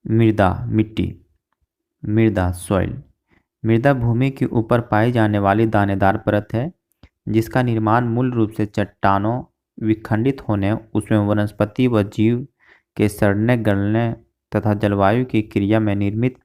मृदा मिट्टी। मृदा सॉइल। मृदा भूमि के ऊपर पाई जाने वाली दानेदार परत है जिसका निर्माण मूल रूप से चट्टानों विखंडित होने, उसमें वनस्पति व जीव के सड़ने गलने तथा जलवायु की क्रिया में निर्मित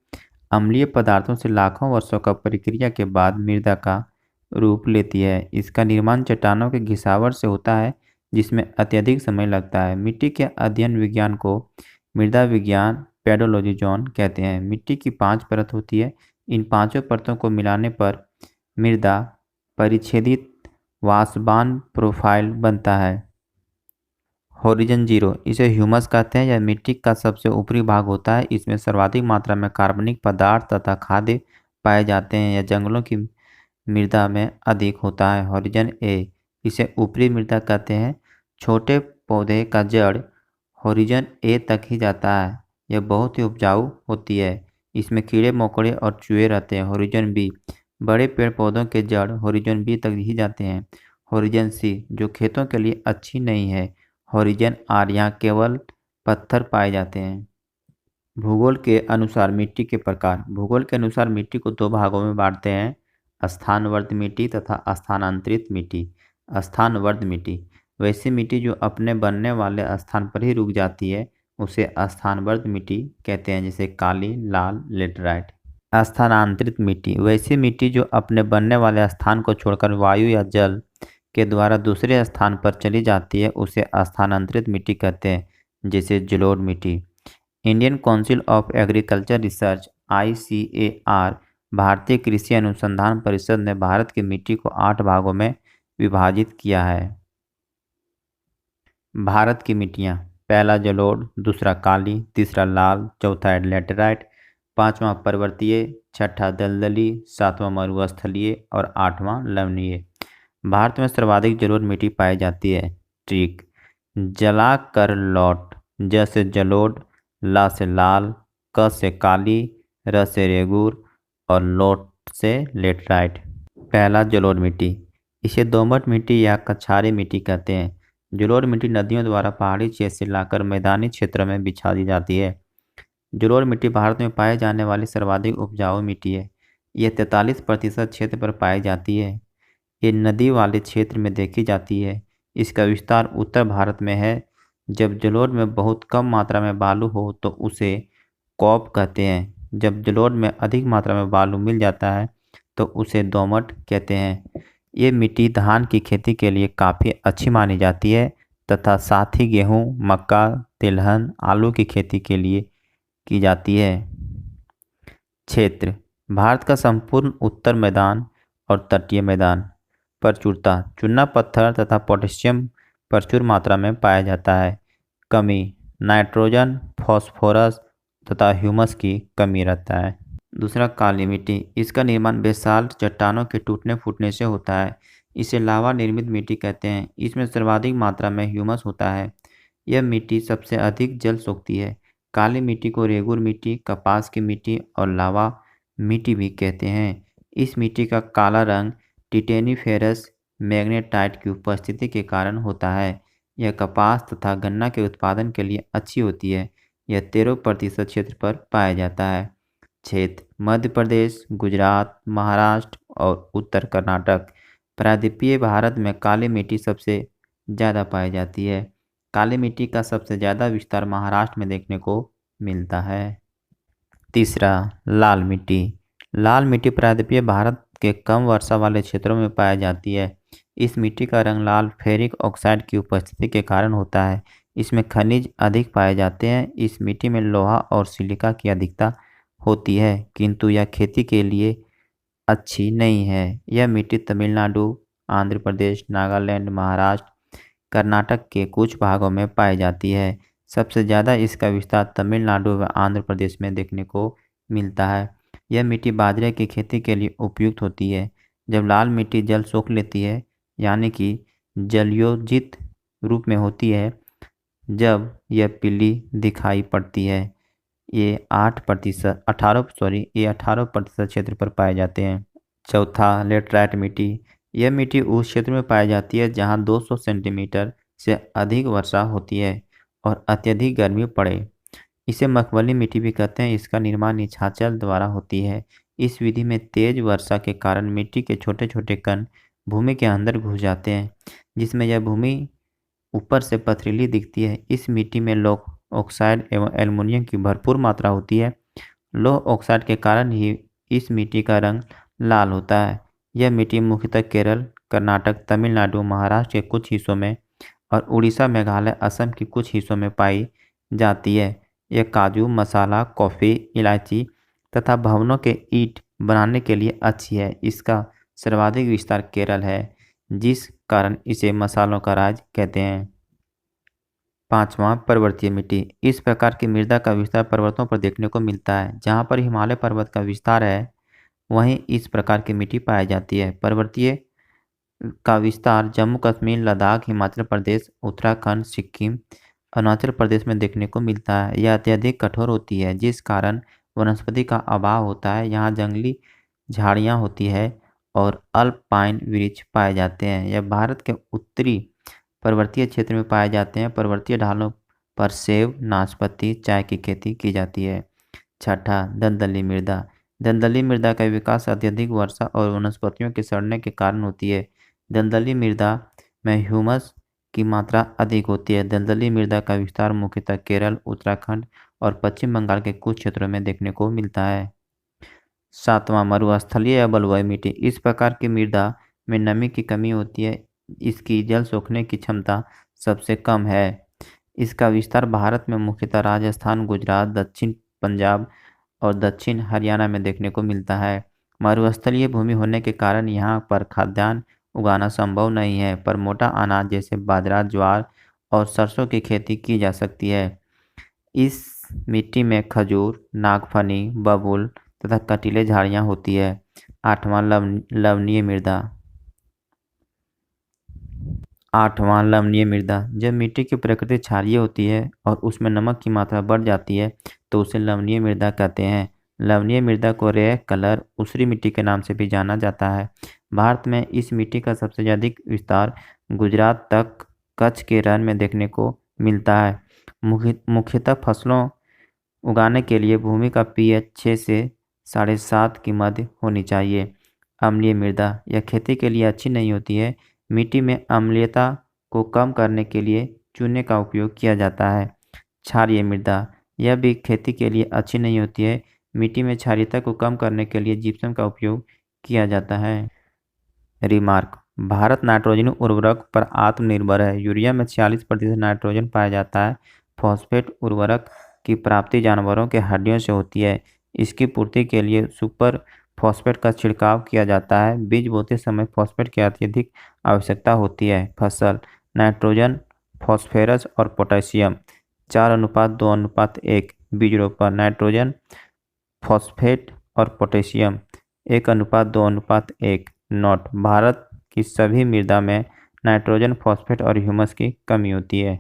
अम्लीय पदार्थों से लाखों वर्षों का प्रक्रिया के बाद मृदा का रूप लेती है। इसका निर्माण चट्टानों के घिसावट से होता है जिसमें अत्यधिक समय लगता है। मिट्टी के अध्ययन विज्ञान को मृदा विज्ञान पेडोलॉजी जोन कहते हैं। मिट्टी की 5 परत होती है। इन पांचों परतों को मिलाने पर मृदा परिच्छेदित वासबान प्रोफाइल बनता है। होरिजन जीरो, इसे ह्यूमस कहते हैं। यह मिट्टी का सबसे ऊपरी भाग होता है। इसमें सर्वाधिक मात्रा में कार्बनिक पदार्थ तथा खाद्य पाए जाते हैं। यह जंगलों की मृदा में अधिक होता है। होरिजन ए, इसे ऊपरी मृदा कहते हैं। छोटे पौधे का जड़ होरिजन ए तक ही जाता है। यह बहुत ही उपजाऊ होती है। इसमें कीड़े मकोड़े और चूहे रहते हैं। होरिजन बी, बड़े पेड़ पौधों के जड़ होरिजन बी तक ही जाते हैं। होरिजन सी, जो खेतों के लिए अच्छी नहीं है। होरिजन आर, यहाँ केवल पत्थर पाए जाते हैं। भूगोल के अनुसार मिट्टी के प्रकार। भूगोल के अनुसार मिट्टी को 2 भागों में बांटते हैं, स्थानवर्ध मिट्टी तथा स्थानांतरित मिट्टी। स्थानवर्ध मिट्टी वैसी मिट्टी जो अपने बनने वाले स्थान पर ही रुक जाती है, उसे स्थानवर्ध मिट्टी कहते हैं, जैसे काली, लाल, लेटराइट। स्थानांतरित मिट्टी वैसी मिट्टी जो अपने बनने वाले स्थान को छोड़कर वायु या जल के द्वारा दूसरे स्थान पर चली जाती है, उसे स्थानांतरित मिट्टी कहते हैं, जैसे जलोढ़ मिट्टी। Indian council of agriculture research ICAR, भारतीय कृषि अनुसंधान परिषद ने भारत की मिट्टी को 8 भागों में विभाजित किया है। भारत की मिट्टियाँ: पहला जलोढ़, दूसरा काली, तीसरा लाल, चौथा लैटेराइट, पांचवा पर्वतीय, छठा दलदली, सातवां मरुस्थलीय और आठवां लवणीय। भारत में सर्वाधिक जलोढ़ मिट्टी पाई जाती है। ट्रिक: जला कर लौट, ज से जलोढ़, ला से लाल, क से काली, र से रेगूर और लोट से लेटराइट। पहला जलोढ़ मिट्टी, इसे दोमट मिट्टी या कछारी मिट्टी कहते हैं। जलोढ़ मिट्टी नदियों द्वारा पहाड़ी क्षेत्र से लाकर मैदानी क्षेत्रों में बिछा दी जाती है। जलोढ़ मिट्टी भारत में पाए जाने वाली सर्वाधिक उपजाऊ मिट्टी है। यह 43% क्षेत्र पर पाई जाती है। ये नदी वाले क्षेत्र में देखी जाती है। इसका विस्तार उत्तर भारत में है। जब जलोढ़ में बहुत कम मात्रा में बालू हो तो उसे कॉप कहते हैं। जब जलोढ़ में अधिक मात्रा में बालू मिल जाता है तो उसे दोमट कहते हैं। ये मिट्टी धान की खेती के लिए काफ़ी अच्छी मानी जाती है तथा साथ ही गेहूँ, मक्का, तिलहन, आलू की खेती के लिए की जाती है। क्षेत्र: भारत का संपूर्ण उत्तर मैदान और तटीय मैदान। प्रचुरता: चूना पत्थर तथा पोटेशियम प्रचुर मात्रा में पाया जाता है। कमी: नाइट्रोजन, फॉस्फोरस तथा ह्यूमस की कमी रहता है। दूसरा काली मिट्टी, इसका निर्माण बेसाल्ट चट्टानों के टूटने फूटने से होता है। इसे लावा निर्मित मिट्टी कहते हैं। इसमें सर्वाधिक मात्रा में ह्यूमस होता है। यह मिट्टी सबसे अधिक जल सोखती है। काली मिट्टी को रेगुर मिट्टी, कपास की मिट्टी और लावा मिट्टी भी कहते हैं। इस मिट्टी का काला रंग टिटेनिफेरस मैग्नेटाइट की उपस्थिति के कारण होता है। यह कपास तथा गन्ना के उत्पादन के लिए अच्छी होती है। यह 13% क्षेत्र पर पाया जाता है। क्षेत्र: मध्य प्रदेश, गुजरात, महाराष्ट्र और उत्तर कर्नाटक। प्रायद्वीपीय भारत में काली मिट्टी सबसे ज़्यादा पाई जाती है। काली मिट्टी का सबसे ज़्यादा विस्तार महाराष्ट्र में देखने को मिलता है। तीसरा लाल मिट्टी। लाल मिट्टी प्रायद्वीपीय भारत के कम वर्षा वाले क्षेत्रों में पाई जाती है। इस मिट्टी का रंग लाल फेरिक ऑक्साइड की उपस्थिति के कारण होता है। इसमें खनिज अधिक पाए जाते हैं। इस मिट्टी में लोहा और सिलिका की अधिकता होती है, किंतु यह खेती के लिए अच्छी नहीं है। यह मिट्टी तमिलनाडु, आंध्र प्रदेश, नागालैंड, महाराष्ट्र, कर्नाटक के कुछ भागों में पाई जाती है। सबसे ज़्यादा इसका विस्तार तमिलनाडु व आंध्र प्रदेश में देखने को मिलता है। यह मिट्टी बाजरे की खेती के लिए उपयुक्त होती है। जब लाल मिट्टी जल सोख लेती है, यानी कि जलयोजित रूप में होती है, जब यह पीली दिखाई पड़ती है। ये 18% क्षेत्र पर पाए जाते हैं। चौथा लेटराइट मिट्टी। यह मिट्टी उस क्षेत्र में पाई जाती है जहाँ 200 सेंटीमीटर से अधिक वर्षा होती है और अत्यधिक गर्मी पड़े। इसे मखमली मिट्टी भी कहते हैं। इसका निर्माण निछाचल द्वारा होती है। इस विधि में तेज वर्षा के कारण मिट्टी के छोटे छोटे कण भूमि के अंदर घुस जाते हैं, जिसमें यह भूमि ऊपर से पथरीली दिखती है। इस मिट्टी में लौह ऑक्साइड एवं एल्युमिनियम की भरपूर मात्रा होती है। लौह ऑक्साइड के कारण ही इस मिट्टी का रंग लाल होता है। यह मिट्टी मुख्यतः केरल, कर्नाटक, तमिलनाडु, महाराष्ट्र के कुछ हिस्सों में और उड़ीसा, मेघालय, असम के कुछ हिस्सों में पाई जाती है। यह काजू, मसाला, कॉफ़ी, इलायची तथा भवनों के ईंट बनाने के लिए अच्छी है। इसका सर्वाधिक विस्तार केरल है, जिस कारण इसे मसालों का राज कहते हैं। पांचवा, पर्वतीय मिट्टी। इस प्रकार की मृदा का विस्तार पर्वतों पर देखने को मिलता है। जहाँ पर हिमालय पर्वत का विस्तार है, वहीं इस प्रकार की मिट्टी पाई जाती है। पर्वतीय का विस्तार जम्मू कश्मीर, लद्दाख, हिमाचल प्रदेश, उत्तराखंड, सिक्किम, अरुणाचल प्रदेश में देखने को मिलता है। यह अत्यधिक कठोर होती है, जिस कारण वनस्पति का अभाव होता है। यहाँ जंगली झाड़ियाँ होती है और अल्पाइन वृक्ष पाए जाते हैं। यह भारत के उत्तरी पर्वतीय क्षेत्र में पाए जाते हैं। पर्वतीय ढालों पर सेब, नाशपाती, चाय की खेती की जाती है। छठा, दलदली मृदा। दलदली मृदा का विकास अत्यधिक वर्षा और वनस्पतियों के सड़ने के कारण होती है। दलदली मृदा में ह्यूमस की मात्रा अधिक होती है। दलदली मृदा का विस्तार मुख्यतः केरल, उत्तराखंड और पश्चिम बंगाल के कुछ क्षेत्रों में देखने को मिलता है। सातवां, मरुस्थलीय या बलुई मिट्टी। इस प्रकार की मृदा में नमी की कमी होती है। इसकी जल सोखने की क्षमता सबसे कम है। इसका विस्तार भारत में मुख्यतः राजस्थान, गुजरात, दक्षिण पंजाब और दक्षिण हरियाणा में देखने को मिलता है। मरुस्थलीय भूमि होने के कारण यहाँ पर खाद्यान्न उगाना संभव नहीं है, पर मोटा अनाज जैसे बाजरा, ज्वार और सरसों की खेती की जा सकती है। इस मिट्टी में खजूर, नागफनी, बबूल तथा कटीले झाड़ियाँ होती है। आठवां, लवणीय मृदा। आठवां, लवणीय मृदा। जब मिट्टी की प्रकृति क्षारीय होती है और उसमें नमक की मात्रा बढ़ जाती है, तो उसे लवणीय मृदा कहते हैं। लवणीय मृदा को रेय कलर ऊसरी मिट्टी के नाम से भी जाना जाता है। भारत में इस मिट्टी का सबसे अधिक विस्तार गुजरात तक कच्छ के रण में देखने को मिलता है। मुख्यतः फसलों उगाने के लिए भूमि का पीएच 6 से 7.5 की मध्य होनी चाहिए। अम्लीय मृदा। यह खेती के लिए अच्छी नहीं होती है। मिट्टी में अम्लीयता को कम करने के लिए चूने का उपयोग किया जाता है। क्षारीय मृदा। यह भी खेती के लिए अच्छी नहीं होती है। मिट्टी में क्षारीयता को कम करने के लिए जिप्सम का उपयोग किया जाता है। रिमार्क: भारत नाइट्रोजन उर्वरक पर आत्मनिर्भर है। यूरिया में 46% नाइट्रोजन पाया जाता है। फॉस्फेट उर्वरक की प्राप्ति जानवरों के हड्डियों से होती है। इसकी पूर्ति के लिए सुपर फॉस्फेट का छिड़काव किया जाता है। बीज बोते समय फॉस्फेट की अत्यधिक आवश्यकता होती है। फसल: नाइट्रोजन, फॉस्फोरस और पोटेशियम 4:2:1। बीज रोपण: नाइट्रोजन, फॉस्फेट और पोटेशियम 1:2:1। नोट: भारत की सभी मृदा में नाइट्रोजन, फॉस्फेट और ह्यूमस की कमी होती है।